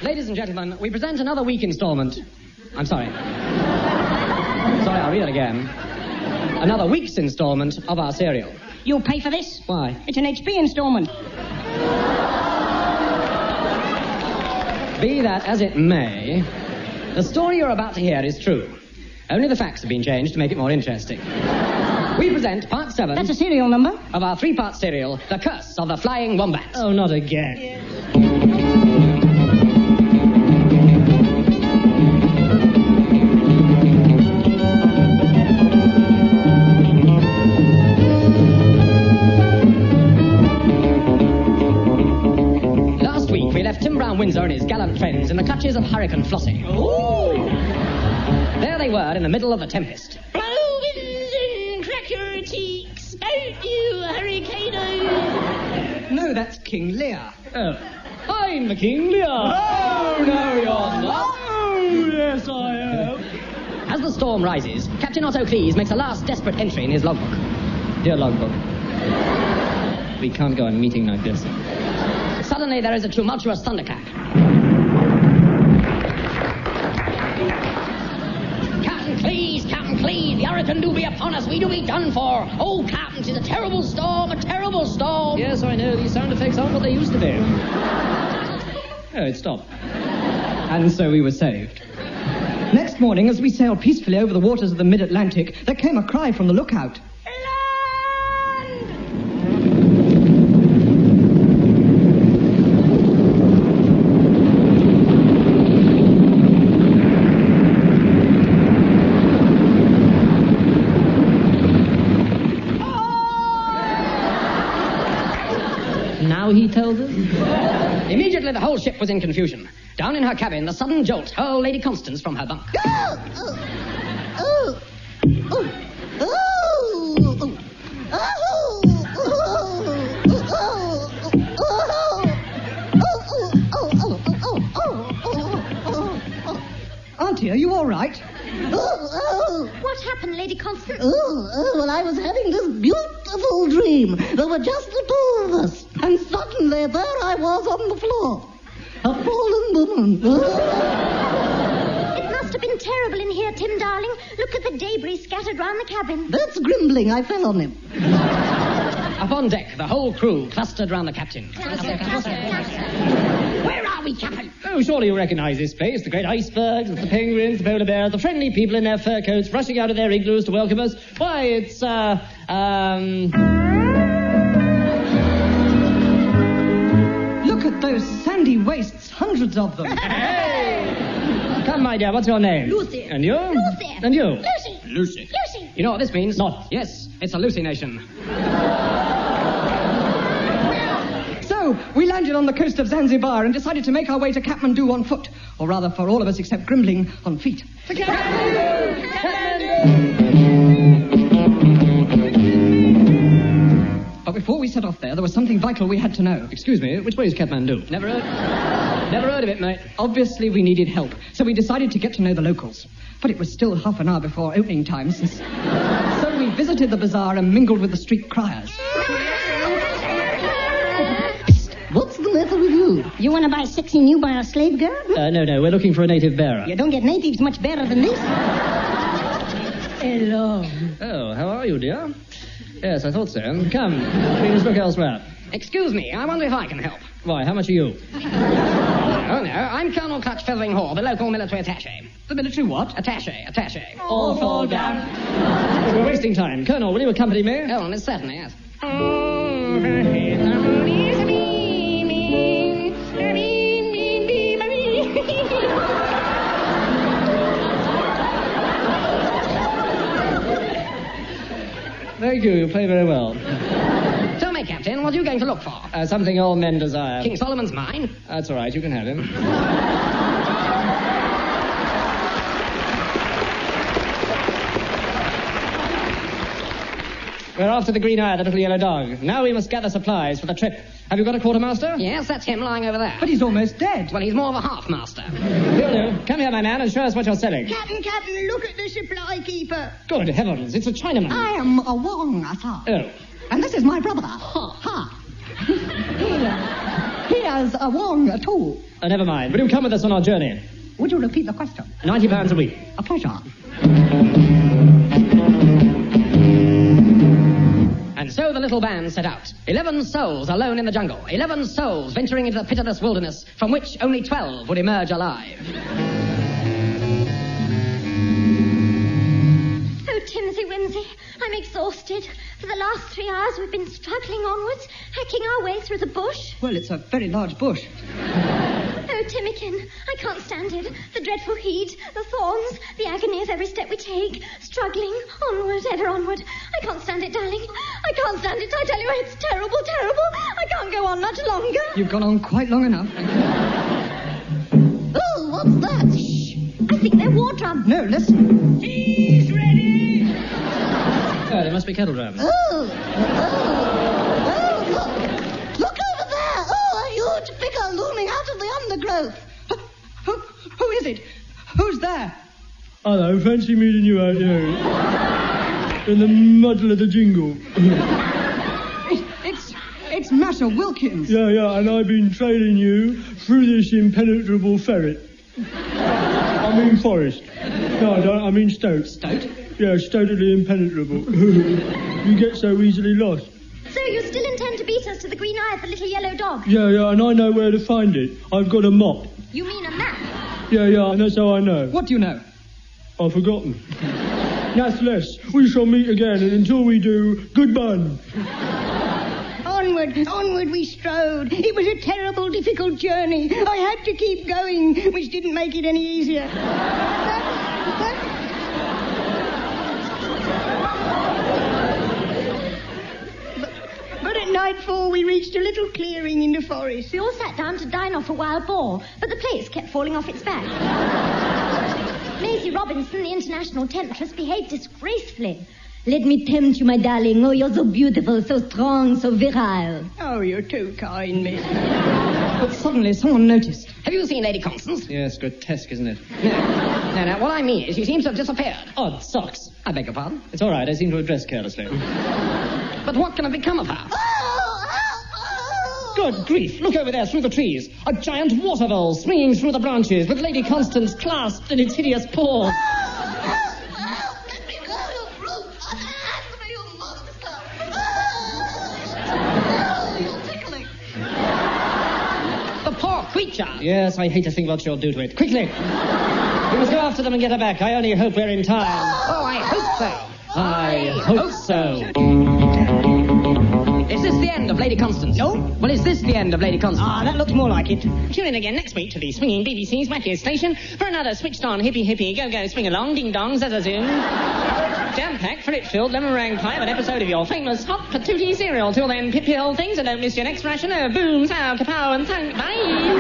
Ladies and gentlemen, we present another week installment. I'm sorry. Sorry, I'll read it again. Another week's installment of our serial. You'll pay for this? Why? It's an HP installment. Be that as it may, the story you're about to hear is true. Only the facts have been changed to make it more interesting. We present part 7... That's a serial number? ...of our 3-part serial, The Curse of the Flying Wombat. Oh, not again. Yeah. Last week, we left Tim Brown Windsor and his gallant friends in the clutches of Hurricane Flossie. Ooh. There they were in the middle of the tempest. Blow winds and crack your cheeks, don't you, Hurricane? No, that's King Lear. Oh, I'm the King Lear. Oh, no, you're not. Oh, yes, I am. As the storm rises, Captain Otto Cleese makes a last desperate entry in his logbook. Dear logbook, we can't go on meeting like this. Suddenly, there is a tumultuous thunderclap. Captain Cleese, the hurricane do be upon us, we do be done for. Oh, Captain, 'tis a terrible storm, a terrible storm. Yes, I know, these sound effects aren't what they used to be. Oh, it stopped. And so we were saved. Next morning, as we sailed peacefully over the waters of the mid-Atlantic, there came a cry from the lookout. Now he tells us? Immediately the whole ship was in confusion. Down in her cabin, the sudden jolt hurled Lady Constance from her bunk. Auntie, are you all right? What happened, Lady Constance? Well, I was having this beautiful dream. There were just the two of us. And suddenly, there I was on the floor. A fallen woman. It must have been terrible in here, Tim, darling. Look at the debris scattered round the cabin. That's Grimbling. I fell on him. Up on deck, the whole crew clustered round the captain. Where are we, Captain? Oh, surely you recognize this place. The great icebergs, the penguins, the polar bears, the friendly people in their fur coats rushing out of their igloos to welcome us. Why, it's, Look at those sandy wastes, hundreds of them. Hey! Come, my dear, what's your name? Lucy. And you? Lucy. And you? Lucy. Lucy. Lucy. You know what this means? Not. Yes, it's hallucination. So, we landed on the coast of Zanzibar and decided to make our way to Kathmandu on foot. Or rather, for all of us except Grimbling, on feet. To Kathmandu! But before we set off there was something vital we had to know. Excuse me, which way is Kathmandu? Never heard of it, mate. Obviously, we needed help, so we decided to get to know the locals. But it was still half an hour before opening time, so we visited the bazaar and mingled with the street criers. What's the matter with you? You want to buy sexy new by a slave girl? No, we're looking for a native bearer. You don't get natives much better than this. Hello. Oh, how are you, dear? Yes, I thought so. Come, we must look elsewhere. Excuse me, I wonder if I can help. Why, how much are you? Oh, no, I'm Colonel Clutch Feathering-Hall, the local military attaché. The military what? Attaché. All fall down. We're wasting time. Colonel, will you accompany me? Oh, certainly, yes. Thank you. You play very well. Tell me, Captain, what are you going to look for? Something all men desire. King Solomon's mine? That's all right. You can have him. We're after the green eye, the little yellow dog. Now we must gather supplies for the trip. Have you got a quartermaster? Yes, that's him lying over there. But he's almost dead. Well, he's more of a half-master. Will do. Come here, my man, and show us what you're selling. Captain, look at the supply keeper. Good heavens, it's a Chinaman. I am a Wong, sir. Oh. And this is my brother. Ha. Here. as wrong at all. Never mind. Will you come with us on our journey? Would you repeat the question? £90 a week. A pleasure. And so the little band set out. 11 souls alone in the jungle. 11 souls venturing into the pitiless wilderness from which only 12 would emerge alive. Oh, Timothy Whimsy, I'm exhausted. For the last 3 hours we've been struggling onwards, hacking our way through the bush. Well, it's a very large bush. Oh, Timmykin, I can't stand it. The dreadful heat, the thorns, the agony of every step we take, struggling onward, ever onward. I can't stand it, darling. I can't stand it. I tell you, it's terrible, terrible. I can't go on much longer. You've gone on quite long enough. Oh, what's that? Shh. I think they're war drums. No, listen. He's ready! Oh, they must be kettle drums. Oh, look. Look over there. Oh, a huge figure looming out of the undergrowth. Who is it? Who's there? Hello, fancy meeting you out here. In the muddle of the jingle. It's Masha Wilkins. Yeah, and I've been trailing you through this impenetrable ferret. I mean forest. No, I don't, I mean stoat. Stoat? Yeah, totally impenetrable. You get so easily lost. So you still intend to beat us to the green eye of the little yellow dog? Yeah, and I know where to find it. I've got a mop. You mean a map? Yeah, and that's how I know. What do you know? I've forgotten. Nathless, we shall meet again, and until we do, goodbye. Onward we strode. It was a terrible, difficult journey. I had to keep going, which didn't make it any easier. But at nightfall, we reached a little clearing in the forest. We all sat down to dine off a wild boar, but the plates kept falling off its back. Maisie Robinson, the international temptress, behaved disgracefully. Let me tempt you, my darling. Oh, you're so beautiful, so strong, so virile. Oh, you're too kind, miss. But suddenly someone noticed. Have you seen Lady Constance? Yes, grotesque, isn't it? No, what I mean is she seems to have disappeared. Odd socks. I beg your pardon? It's all right, I seem to have dressed carelessly. But what can have become of her? Good grief, look over there through the trees. A giant water vole swinging through the branches with Lady Constance clasped in its hideous paws. Let me go, you brute. Unask me, you monster. You're tickling. The poor creature. Yes, I hate to think what you'll do to it. Quickly! We must go after them and get her back. I only hope we're in time. Oh, I hope so. I hope so. Is this the end of Lady Constance? No. Well, is this the end of Lady Constance? Ah, that looks more like it. Tune in again next week to the swinging BBC's wackiest station for another switched-on hippie go-go swing-along ding-dong zazazoon. Jam-packed, fruit-filled, lemon meringue pie of an episode of your famous hot patootie cereal. Till then, pip your old things and don't miss your next ration of boom, sow, kapow, and thunk. Bye!